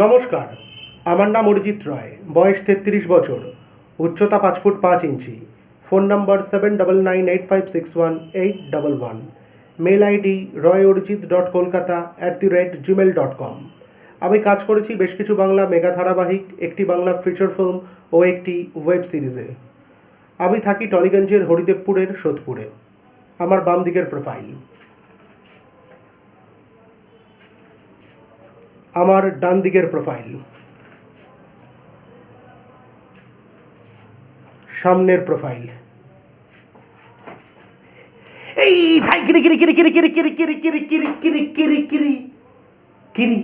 নমস্কার, আমার নাম অরিজিৎ রায়, বয়স 33 বছর, উচ্চতা 5 foot 5 inch, phone number 7998561811, mail ID royorjit.kolkata@gmail.com। আমি কাজ করেছি বেশ কিছু বাংলা মেগা ধারাবাহিক, একটি বাংলা ফিচার ফিল্ম ও একটি ওয়েব সিরিজে। আমি থাকি টলিগঞ্জের হরিদেবপুরের সোদপুরে। আমার বাম দিকের প্রোফাইল, আমার ডান দিকের প্রোফাইল, সামনের প্রোফাইল। এই ভাই কিরি কিরি কিরি কিরি কিরি কিরি কিরি কিরি কিরি কিরি কিরি কিরি কিরি